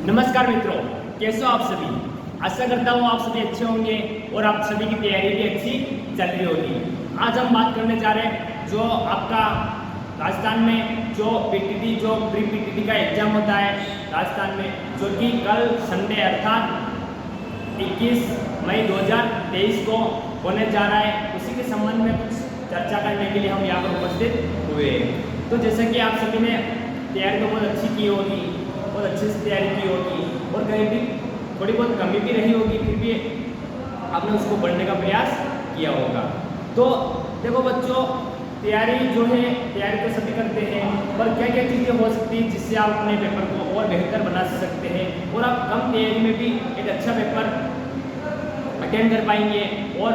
नमस्कार मित्रों, कैसे हो आप सभी। आशा करता हूँ आप सभी अच्छे होंगे और आप सभी की तैयारी भी अच्छी चल रही होगी। आज हम बात करने जा रहे हैं जो आपका राजस्थान में जो पीटीटी जो प्री पीटीटी का एग्जाम होता है राजस्थान में, जो कि कल संडे अर्थात 21 मई 2023 को होने जा रहा है, उसी के संबंध में कुछ चर्चा करने के लिए हम यहाँ पर उपस्थित हुए हैं। तो जैसे कि आप सभी ने तैयारी तो बहुत अच्छी की होगी, बहुत अच्छे से तैयारी की होगी और कहीं भी थोड़ी बहुत कमी भी रही होगी, फिर भी आपने उसको बढ़ने का प्रयास किया होगा। तो देखो बच्चों, तैयारी जो है तैयारी तो सभी करते हैं, पर क्या क्या चीज़ें हो सकती हैं जिससे आप अपने पेपर को और बेहतर बना सकते हैं और आप कम तैयारी में भी एक अच्छा पेपर अटेंड कर पाएंगे और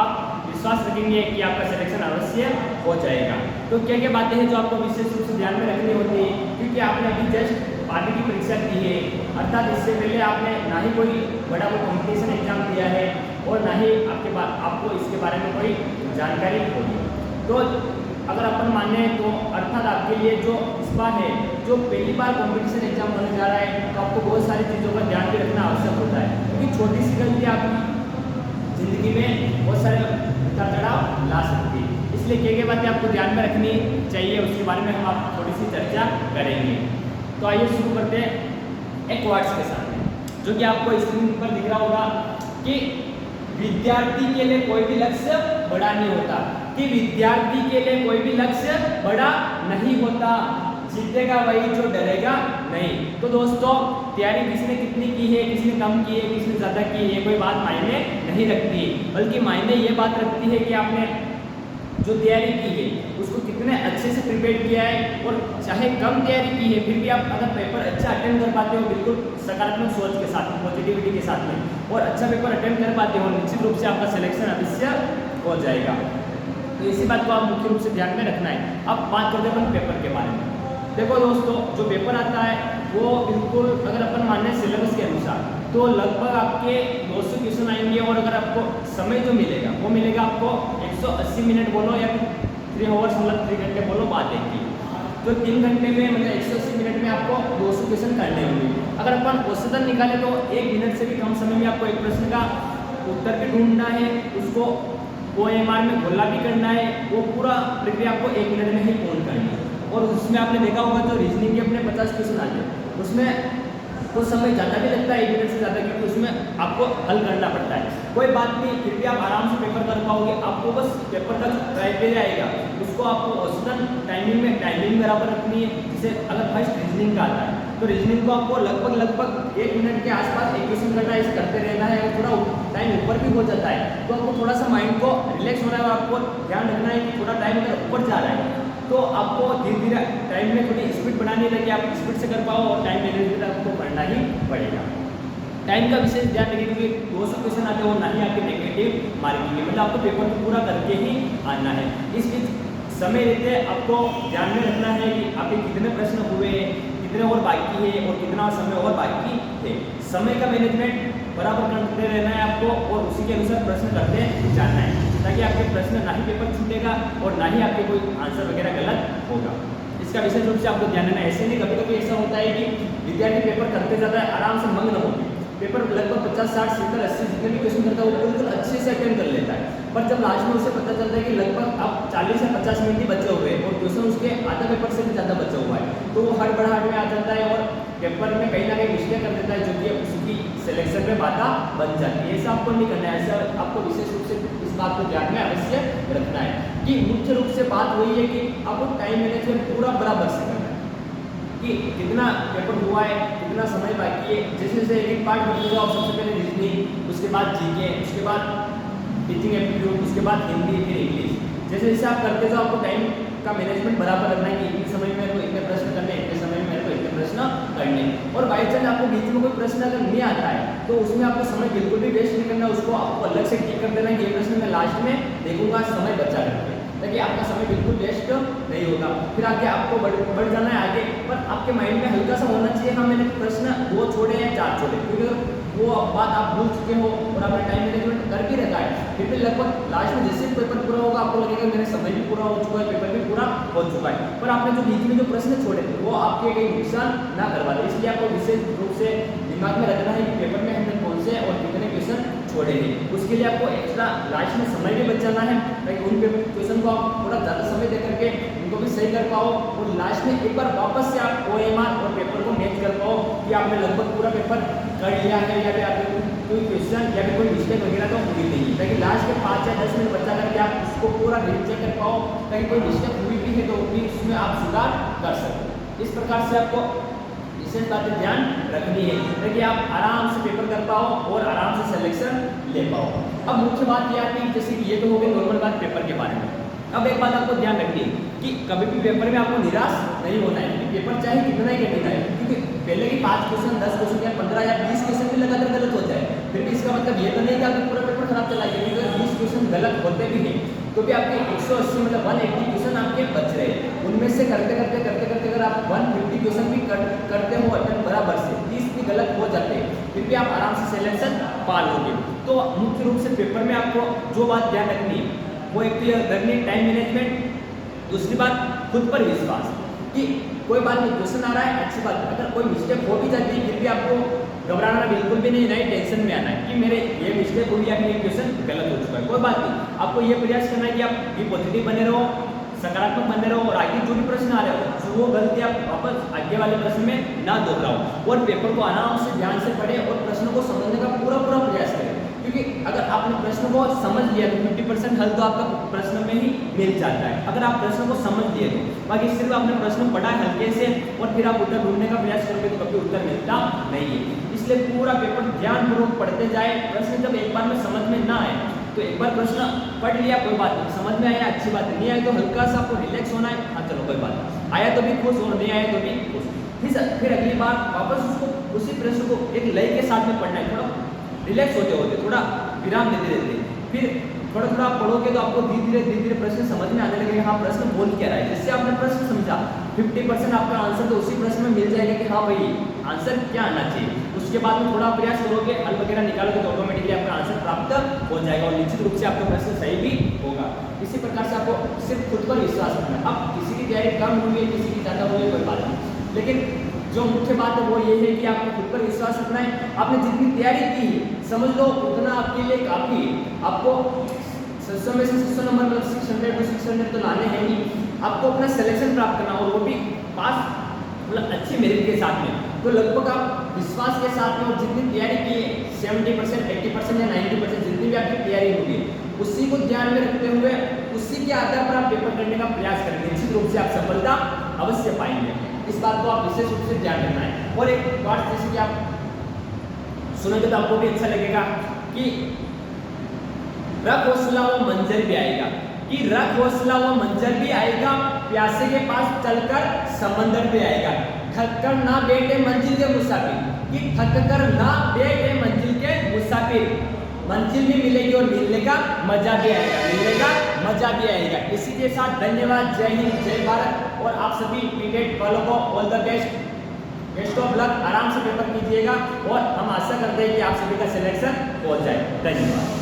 आप विश्वास रखेंगे कि आपका सिलेक्शन अवश्य हो जाएगा। तो क्या क्या बातें हैं जो आपको विशेष रूप से ध्यान में रखनी होती है, क्योंकि आपने अभी जस्ट 12वीं की परीक्षा दी है, अर्थात इससे पहले आपने ना ही कोई बड़ा कोई कॉम्पिटिशन एग्जाम दिया है और ना ही आपको इसके बारे में कोई जानकारी होगी। तो अगर अपन माने तो अर्थात आपके लिए जो इस बार है, जो पहली बार कॉम्पिटिशन एग्जाम होने जा रहा है, तो आपको बहुत सारी चीज़ों का ध्यान भी रखना आवश्यक होता है, क्योंकि छोटी सी गलती आपकी जिंदगी में बहुत सारे उतार चढ़ाव ला सकती है। इसलिए क्या बातें आपको ध्यान में रखनी चाहिए, उसके बारे में हम आप थोड़ी सी चर्चा करेंगे। तो आइए शुरू करते हैं एक वर्ड्स के साथ में, जो कि आपको स्क्रीन पर दिख रहा होगा कि विद्यार्थी के लिए कोई भी लक्ष्य बड़ा नहीं होता, कि विद्यार्थी के लिए कोई भी लक्ष्य बड़ा नहीं होता, जीतेगा वही जो डरेगा नहीं। तो दोस्तों, तैयारी किसने कितनी की है, किसने कम की है, किसने ज़्यादा की है, कोई बात मायने नहीं रखती, बल्कि मायने ये बात रखती है कि आपने जो तैयारी की है उसको कितने अच्छे से प्रिपेयर किया है। और चाहे कम तैयारी की है, फिर भी आप अगर पेपर अच्छा अटेंड कर पाते हो, बिल्कुल सकारात्मक सोच के साथ में, पॉजिटिविटी के साथ में, और अच्छा पेपर अटेंड कर पाते हो, निश्चित रूप से आपका सिलेक्शन अवश्य हो जाएगा। तो इसी बात को आप मुख्य रूप से ध्यान में रखना है। अब बात करते हैं अपन पेपर के बारे में। देखो दोस्तों, जो पेपर आता है वो बिल्कुल अगर अपन माने सिलेबस के अनुसार, तो लगभग आपके 200 क्वेश्चन आएंगे और अगर आपको समय जो मिलेगा वो मिलेगा आपको 180 मिनट बोलो या फिर 3 आवर्स, मतलब 3 घंटे बोलो बात एक की। तो 3 घंटे में मतलब 180 मिनट में आपको 200 क्वेश्चन करने होंगे। अगर अपन औसतन निकाले तो 1 मिनट से भी कम समय में आपको एक प्रश्न का उत्तर भी ढूंढना है, उसको OMR में घोला भी करना है, वो पूरा प्रक्रिया आपको 1 मिनट में ही पूर्ण करनी है। और उसमें आपने देखा होगा जो रीजनिंग के अपने 50 क्वेश्चन आते हैं, उसमें तो समय ज़्यादा भी लगता है, 1 मिनट से ज़्यादा, क्योंकि उसमें आपको हल करना पड़ता है। कोई बात नहीं, फिर भी आप आराम से पेपर कर पाओगे। आपको बस पेपर का जो क्राइटेरिया आएगा उसको आपको औसतन टाइमिंग बराबर रखनी है। जैसे अगर फर्स्ट रीजनिंग का आता है तो रीजनिंग को आपको लगभग 1 मिनट के आसपास एक क्वेश्चन करना है, इसे करते रहना है। अगर थोड़ा टाइम ऊपर भी हो जाता है तो आपको थोड़ा सा माइंड को रिलैक्स होना है और आपको ध्यान रखना है कि थोड़ा टाइम अगर ऊपर जा रहा है तो आपको धीरे धीरे टाइम में थोड़ी स्पीड बढ़ानी है ताकि आप स्पीड से कर पाओ, और टाइम मैनेजमेंट आपको करना ही पड़ेगा। टाइम का विशेष ध्यान रखिए, क्योंकि 200 क्वेश्चन आते हैं और ना ही आपके नेगेटिव मार्किंग है, मतलब आपको पेपर को पूरा करके ही आना है। इस बीच समय रहते आपको ध्यान में रखना है कि आपके कितने प्रश्न हुए हैं, कितने और बाकी है और कितना समय और बाकी है। समय का मैनेजमेंट बराबर करते रहना है आपको और उसी के अनुसार प्रश्न करते जाना है, ताकि आपके प्रश्न ना ही पेपर छूटेगा और ना ही आपके कोई आंसर वगैरह गलत होगा। इसका विशेष रूप से आपको ध्यान देना है। ऐसे नहीं, कभी कभी ऐसा होता है कि विद्यार्थी पेपर करते जाता है, आराम से मग्न होकर पेपर लगभग 50, 60, 70, 80 जितने भी क्वेश्चन करता है वो बिल्कुल अच्छे से अटेंड कर लेता है, पर जब लास्ट में उसे पता चलता है कि लगभग अब 40 या 50 मिनट ही बचे हुए और क्वेश्चन उसके आधा पेपर से भी ज़्यादा बचा हुआ है, तो वो हड़बड़ाहट में आ जाता है और पेपर में कहीं ना कहीं मिस्टेक कर देता है, जो कि उसकी सिलेक्शन में बाधा बन जाती है। ऐसा आपको नहीं करना है। ऐसा आपको विशेष रूप से इस बात को ध्यान में अवश्य रखना है कि मुख्य रूप से बात वही है कि आपको टाइम मैनेजमेंट पूरा बराबर से करना है, कि कितना पेपर हुआ है, कितना समय बाकी है। जैसे जैसे एक पार्ट करते जाओ, सबसे पहले रीजनिंग, उसके बाद जीके, उसके बाद टीचिंग एप्टीट्यूड, उसके बाद हिंदी, फिर इंग्लिश। जैसे जैसे आप करते जाओ, आपको टाइम का मैनेजमेंट बराबर रखना है कि इतने समय में तो इतने प्रश्न करने, इतने समय में तो इतने प्रश्न करने। और बाई चांस आपको बीच में कोई प्रश्न अगर नहीं आता है तो उसमें आपको समय बिल्कुल भी वेस्ट नहीं करना, उसको आपको अलग से टिक कर देना कि ये प्रश्न मैं लास्ट में देखूंगा, समय बचा करके, ताकि आपका समय बिल्कुल वेस्ट नहीं होगा। फिर आगे आपको बढ़ जाना है आगे, पर आपके माइंड में हल्का सा होना चाहिए, हाँ मैंने प्रश्न 2 छोड़े या 4 छोड़े, क्योंकि वो बात आप भूल चुके हो और आपने टाइम मैनेजमेंट कर भी रखा है, फिर भी लगभग लास्ट में जैसे पेपर पूरा होगा आपको लगेगा मेरा समय भी पूरा हो चुका है, पेपर भी पूरा हो चुका है, पर आपने जो बीच में जो प्रश्न छोड़े थे वो आपके कहीं नुकसान ना करवा दे। इसलिए आपको विशेष रूप से दिमाग में रखना है कि पेपर में हमने कौन से और कितने क्वेश्चन छोड़े हैं। उसके लिए आपको एक्स्ट्रा लास्ट में समय भी बचाना है ताकि उन क्वेश्चन को आप थोड़ा ज़्यादा समय दे करके उनको भी सही कर पाओ और लास्ट में एक बार वापस से आप OMR और पेपर को मैच कर पाओ कि आपने लगभग पूरा पेपर कर लिया है या फिर आपने कोई क्वेश्चन या फिर कोई मिस्टेक वगैरह तो हुई नहीं, ताकि लास्ट के 5 या 10 मिनट बचा करके आप उसको पूरा रीचेक कर पाओ ताकि कोई मिस्टेक हुई भी है तो भी उसमें आप सुधार कर सको। इस प्रकार से आपको विशेष बातें ध्यान रखनी है ताकि आप आराम से पेपर कर पाओ और आराम से सिलेक्शन ले पाओ। अब मुख्य बात यह आती है जैसे कि ये तो हो गई नॉर्मल बात पेपर के बारे में। अब एक बात आपको ध्यान रखनी है कि कभी भी पेपर में आपको निराश नहीं होना है, क्योंकि पेपर चाहे कितना ही कठिन है, क्योंकि पहले ही 5 क्वेश्चन 10 क्वेश्चन या 15 या 20 क्वेश्चन भी लगातार गलत हो जाए फिर भी इसका मतलब ये तो नहीं कि आपका पूरा पेपर खराब चला गया, क्योंकि 20 क्वेश्चन गलत होते भी हैं तो भी आपके 180 मतलब 180 क्वेश्चन आपके बच रहे हैं। उनमें से करते करते अगर आप 150 क्वेश्चन भी करते हो अटेम्प्ट बराबर से 30 भी गलत हो जाते हैं फिर भी आप आराम से सिलेक्शन पा लोगे। तो मुख्य रूप से पेपर में आपको जो बात ध्यान रखनी है वो एक तो यह करनी टाइम मैनेजमेंट, दूसरी बात खुद पर विश्वास कि कोई बात नहीं क्वेश्चन आ रहा है अच्छी बात, अगर कोई मिस्टेक हो भी जाती है फिर भी आपको घबराना बिल्कुल भी नहीं, नई टेंशन में आना है कि मेरे ये मिस्टेक हुई या फिर ये क्वेश्चन गलत हो चुका है, कोई बात नहीं। आपको ये प्रयास करना है कि आप भी पॉजिटिव बने रहो, सकारात्मक बने रहो और आगे जो भी प्रश्न आ रहे हो वो गलती आप वापस आगे वाले प्रश्न में ना दोहराओ और पेपर को आराम से ध्यान से पढ़े और प्रश्न को समझने का पूरा प्रयास करें, क्योंकि अगर आपने प्रश्न को समझ लिया तो 50% हल तो आपका प्रश्न में ही मिल जाता है। अगर आप प्रश्न को समझ लिए तो बाकी सिर्फ आपने प्रश्न पढ़ा हल्के से और फिर आप उत्तर ढूंढने का प्रयास करोगे तो कभी उत्तर मिलता नहीं है। इसलिए पूरा पेपर ध्यानपूर्वक पढ़ते जाए। प्रश्न जब एक बार में समझ में ना आए तो एक बार प्रश्न पढ़ लिया कोई बात नहीं, समझ में आया अच्छी बात नहीं आए तो हल्का सा आपको रिलैक्स होना है, हाँ चलो कोई बात नहीं, आया तो भी खुश और नहीं आया तो भी खुश। फिर अगली बार वापस उसको उसी प्रश्न को एक लय के साथ में पढ़ना है, थोड़ा रिलैक्स होते होते थोड़ा विराम देते देते फिर थोड़ा आप पढ़ोगे तो आपको धीरे धीरे प्रश्न समझ में आने लगेगा हाँ प्रश्न बोल क्या रहा है। जिससे आपने प्रश्न समझा 50% आपका आंसर तो उसी प्रश्न में मिल जाएगा कि हाँ भाई आंसर क्या आना चाहिए। उसके बाद में थोड़ा प्रयास करोगे हल वगैरह निकालोगे तो ऑटोमेटिकली आपका आंसर प्राप्त हो जाएगा और निश्चित रूप से आपका प्रश्न सही भी होगा। इसी प्रकार से आपको सिर्फ खुद पर विश्वास रखना है। अब किसी की तैयारी कम हुई है किसी की ज़्यादा हुई है कोई बात नहीं, लेकिन जो मुख्य बात है वो ये है कि आपको खुद पर विश्वास रखना है। आपने जितनी तैयारी की समझ लो उतना आपके लिए काफ़ी है। आपको 600 में से 600 नंबर मतलब 600 to 600 तो लाने हैं ही, आपको अपना सिलेक्शन प्राप्त करना और वो भी पास मतलब अच्छे मेरिट के साथ में। तो लगभग आप विश्वास के साथ में और जितनी तैयारी की है 70% 80% या 90% जितनी भी आपकी तैयारी होगी उसी को ध्यान में रखते हुए उसी के आधार पर आप पेपर करने का प्रयास करेंगे, निश्चित रूप से आप सफलता अवश्य पाएंगे। इस बात को आप विशेष रूप से ध्यान रखना है। और एक बात जैसे कि आप सुनोगे तो आपको भी अच्छा लगेगा कि रख हौसला वो मंजर भी आएगा, कि रख हौसला वो मंजर भी आएगा, प्यासे के पास चलकर समंदर भी आएगा, थक कर ना बैठे मंजिल के मुसाफिर, कि थक कर ना बैठे मंजिल के मुसाफिर, मंजिल भी मिलेगी और मिलने का मजा भी आएगा, मिलने का मजा भी आएगा। इसी के साथ धन्यवाद, जय हिंद, जय भारत और आप सभी टीटेट वालों को all the best of luck. आराम से पेपर कीजिएगा और हम आशा करते हैं कि आप सभी का सिलेक्शन हो जाए। धन्यवाद।